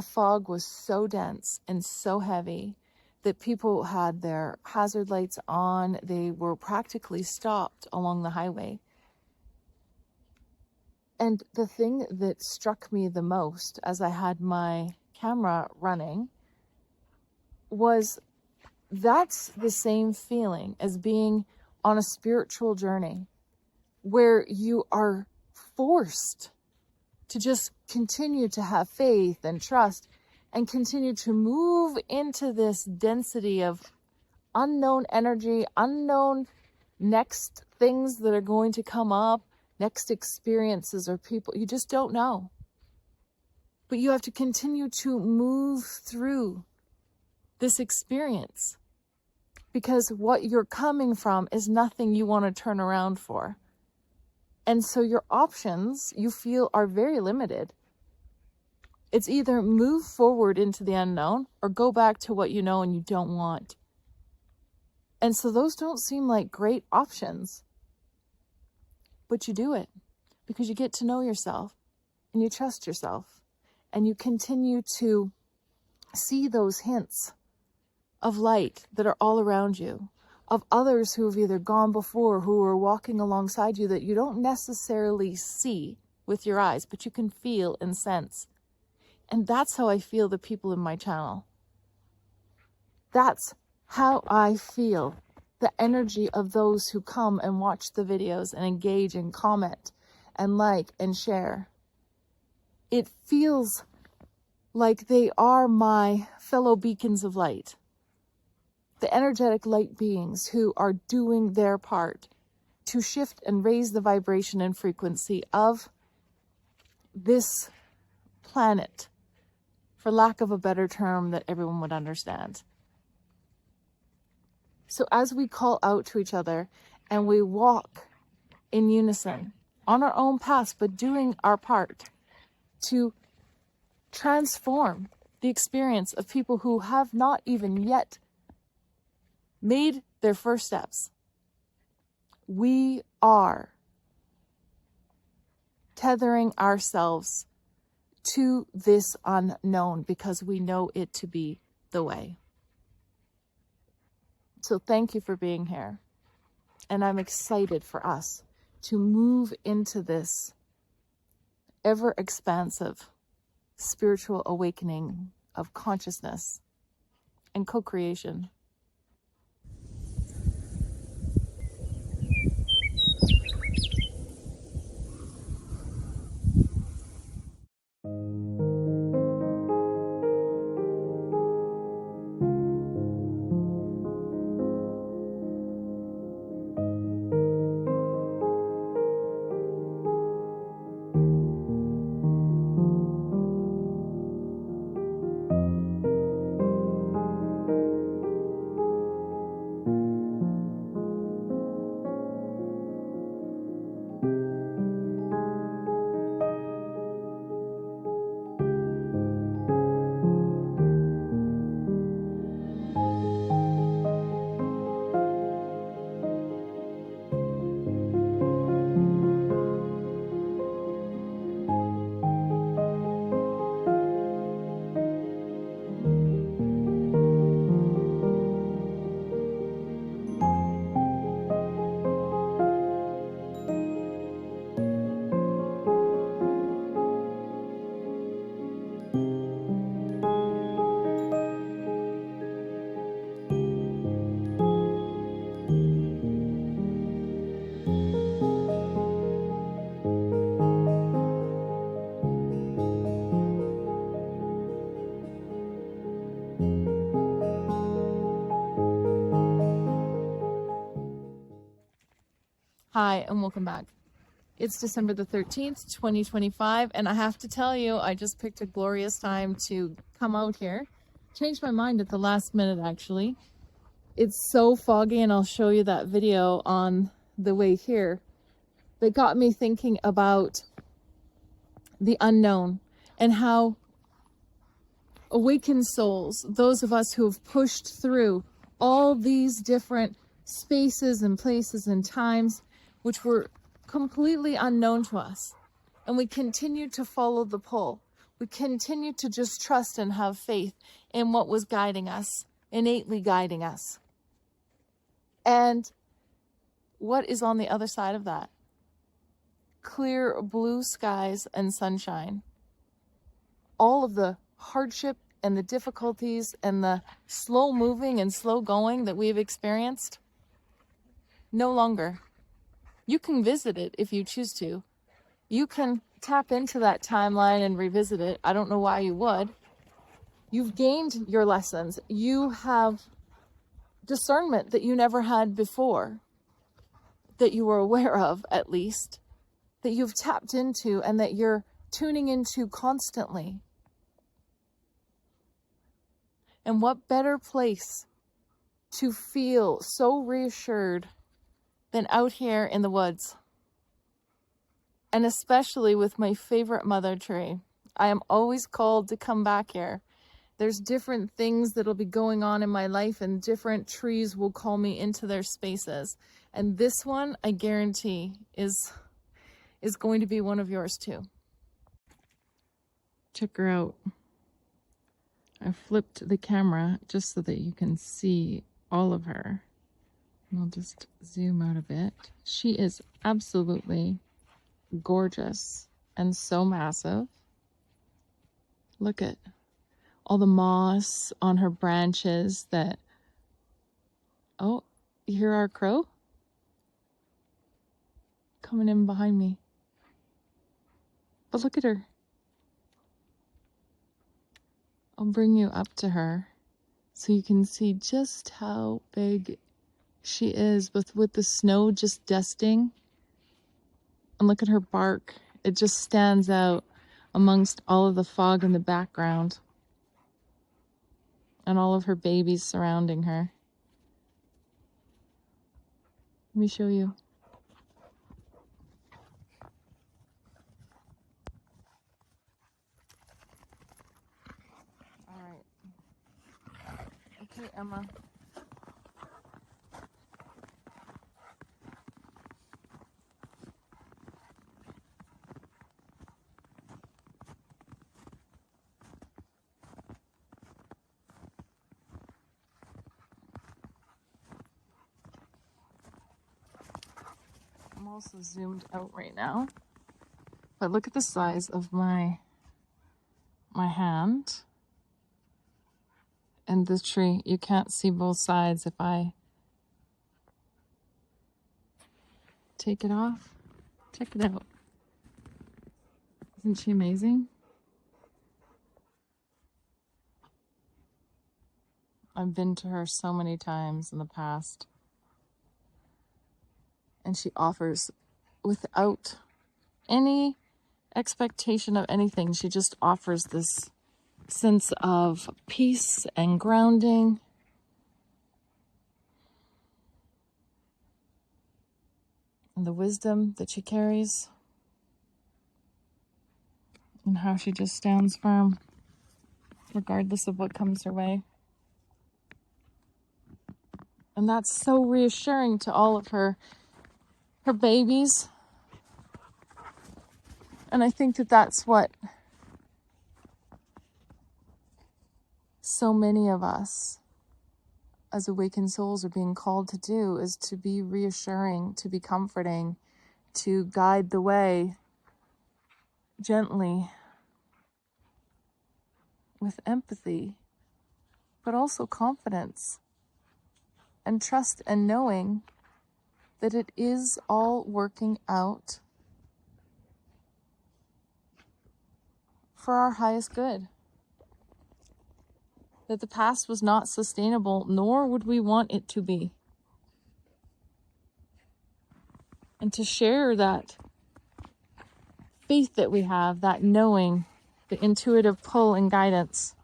The fog was so dense and so heavy that people had their hazard lights on. They were practically stopped along the highway. And the thing that struck me the most as I had my camera running was that's the same feeling as being on a spiritual journey where you are forced to just continue to have faith and trust and continue to move into this density of unknown energy, unknown next things that are going to come up, next experiences or people. You just don't know. But you have to continue to move through this experience because what you're coming from is nothing you want to turn around for. And so your options, you feel, are very limited. It's either move forward into the unknown or go back to what you know and you don't want. And so those don't seem like great options. But you do it because you get to know yourself and you trust yourself and you continue to see those hints of light that are all around you, of others who have either gone before, who are walking alongside you that you don't necessarily see with your eyes, but you can feel and sense. And that's how I feel the people in my channel. That's how I feel the energy of those who come and watch the videos and engage and comment and like and share. It feels like they are my fellow beacons of light. The energetic light beings who are doing their part to shift and raise the vibration and frequency of this planet, for lack of a better term that everyone would understand. So as we call out to each other and we walk in unison on our own paths, but doing our part to transform the experience of people who have not even yet made their first steps, we are tethering ourselves to this unknown because we know it to be the way. So thank you for being here. And I'm excited for us to move into this ever expansive spiritual awakening of consciousness and co-creation. Hi, and welcome back. It's December the 13th, 2025, and I have to tell you, I just picked a glorious time to come out here. Changed my mind at the last minute, actually. It's so foggy, and I'll show you that video on the way here, that got me thinking about the unknown and how awakened souls, those of us who have pushed through all these different spaces and places and times which were completely unknown to us, and we continue to follow the pull. we continue to just trust and have faith in what was guiding us, innately guiding us. And what is on the other side of that? Clear blue skies and sunshine. All of the hardship and the difficulties and the slow moving and slow going that we've experienced, no longer. You can visit it if you choose to. You can tap into that timeline and revisit it. I don't know why you would. You've gained your lessons. You have discernment that you never had before, that you were aware of, at least, that you've tapped into and that you're tuning into constantly. And what better place to feel so reassured than out here in the woods? And especially with my favorite mother tree. I am always called to come back here. There's different things that'll be going on in my life, and different trees will call me into their spaces. And this one, I guarantee, is going to be one of yours too. Check her out. I flipped the camera just so that you can see all of her. And I'll just zoom out a bit. She is absolutely gorgeous and so massive. Look at all the moss on her branches that... Oh, you hear our crow? Coming in behind me. But look at her. I'll bring you up to her so you can see just how big she is with the snow just dusting. And look at her bark. It just stands out amongst all of the fog in the background. And all of her babies surrounding her. Let me show you. All right. Okay, Emma. I'm also zoomed out right now, but look at the size of my hand and the tree. You can't see both sides if I take it off. Check it out. Isn't she amazing? I've been to her so many times in the past. And she offers, without any expectation of anything, she just offers this sense of peace and grounding. And the wisdom that she carries. And how she just stands firm, regardless of what comes her way. And that's so reassuring to all of her babies. And I think that that's what so many of us as awakened souls are being called to do, is to be reassuring, to be comforting, to guide the way gently, with empathy, but also confidence and trust, and knowing that it is all working out for our highest good. That the past was not sustainable, nor would we want it to be. And to share that faith that we have, that knowing, the intuitive pull and guidance.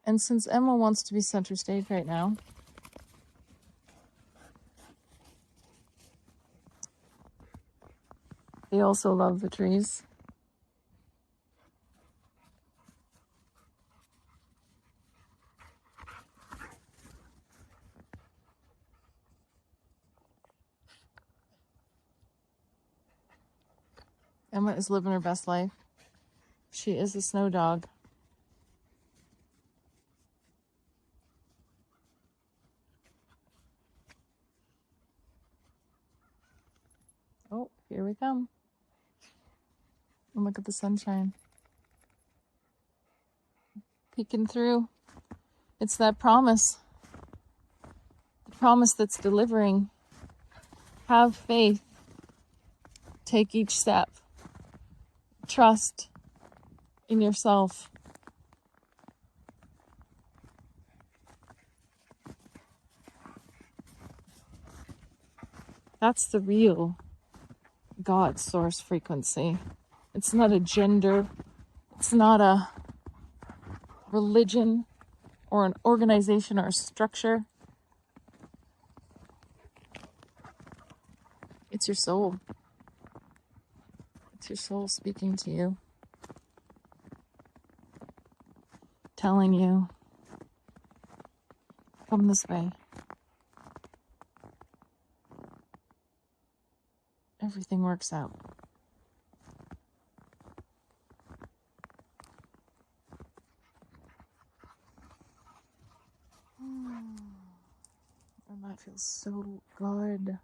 And since Emma wants to be center stage right now, they also love the trees. Emma is living her best life. She is a snow dog. Oh, here we come. And look at the sunshine peeking through. It's that promise. The promise that's delivering. Have faith. Take each step. Trust in yourself. That's the real God source frequency. It's not a gender. It's not a religion or an organization or a structure. It's your soul. It's your soul speaking to you. Telling you, come this way. Everything works out. And that feels so good.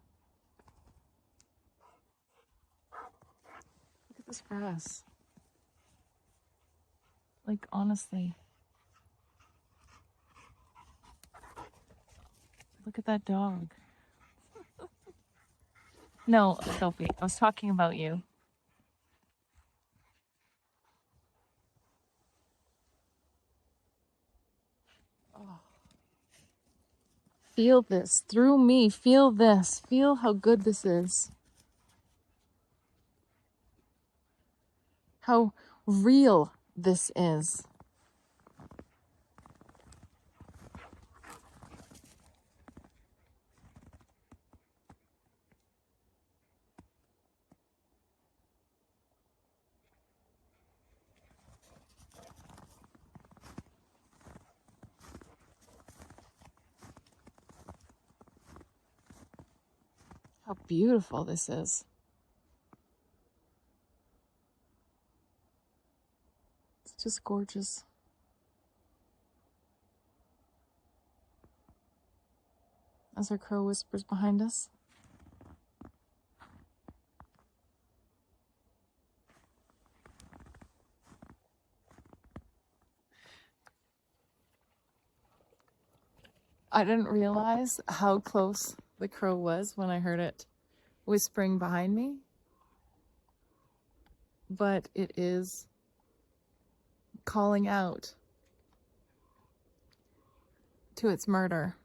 Look at this grass. Like, honestly. Look at that dog. No, Sophie, I was talking about you. Oh. Feel this through me. Feel this. Feel how good this is. How real this is. How beautiful this is. It's just gorgeous. As our crow whispers behind us. I didn't realize how close the crow was when I heard it whispering behind me. But it is calling out to its murder.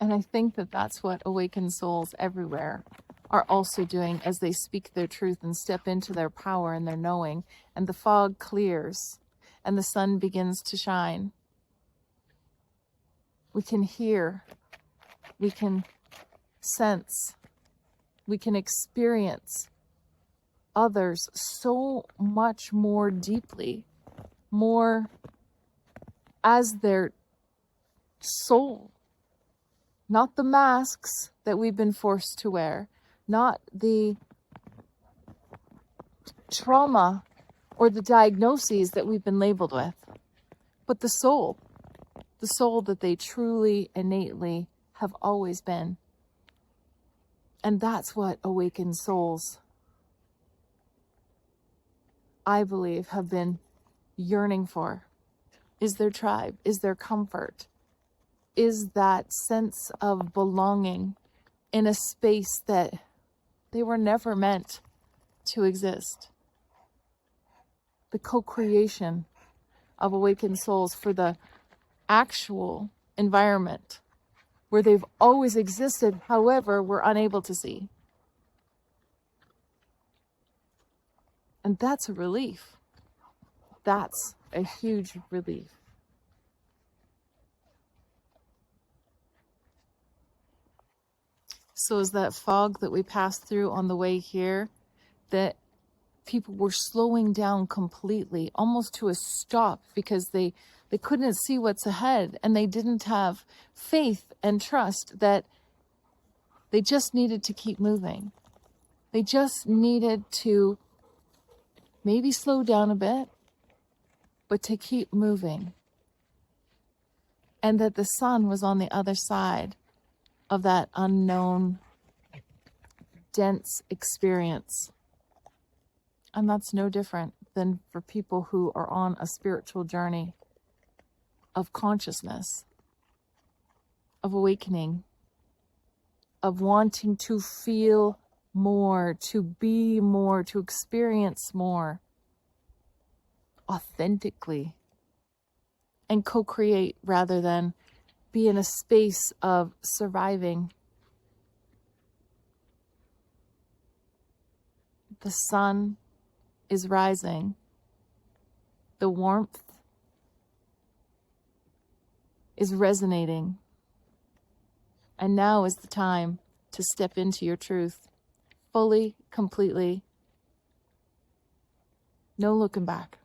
And I think that that's what awakened souls everywhere are also doing as they speak their truth and step into their power and their knowing, and the fog clears and the sun begins to shine. We can hear, we can sense, we can experience others so much more deeply, more as their soul. Not the masks that we've been forced to wear, not the trauma or the diagnoses that we've been labeled with, but the soul that they truly, innately have always been. And that's what awakened souls, I believe, have been yearning for, is their tribe, is their comfort, is that sense of belonging in a space that they were never meant to exist. The co-creation of awakened souls for the actual environment where they've always existed, however, we're unable to see. And that's a relief. That's a huge relief. So is that fog that we passed through on the way here, that people were slowing down completely, almost to a stop, because they They couldn't see what's ahead, and they didn't have faith and trust that they just needed to keep moving. They just needed to maybe slow down a bit, but to keep moving. And that the sun was on the other side of that unknown, dense experience. And that's no different than for people who are on a spiritual journey of consciousness, of awakening, of wanting to feel more, to be more, to experience more authentically, and co-create rather than be in a space of surviving. The sun is rising. The warmth is resonating. And now is the time to step into your truth fully, completely. No looking back.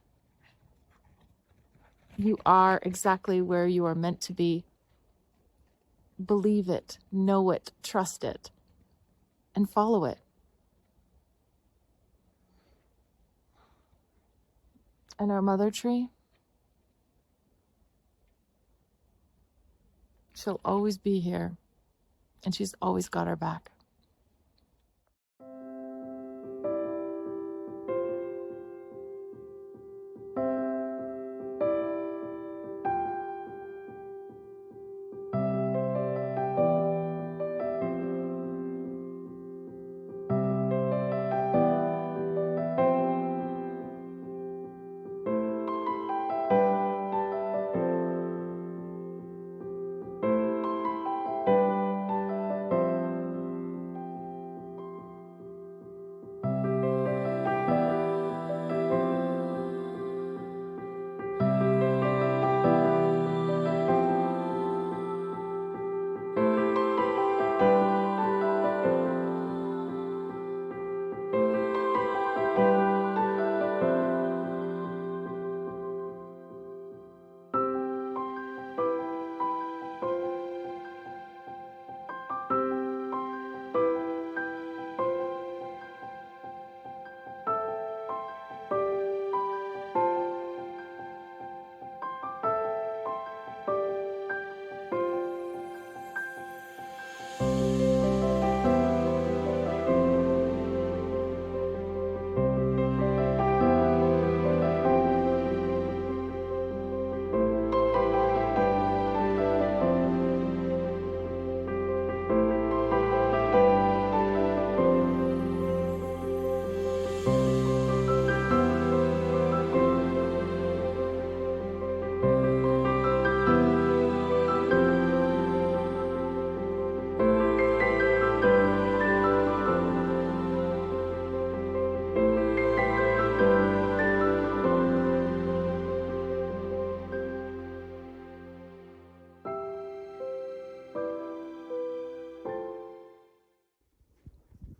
You are exactly where you are meant to be. Believe it, know it, trust it, and follow it. And our mother tree, she'll always be here, and she's always got our back.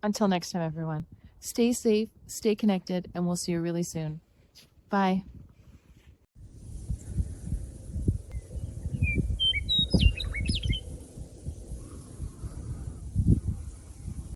Until next time, everyone, stay safe, stay connected, and we'll see you really soon. Bye.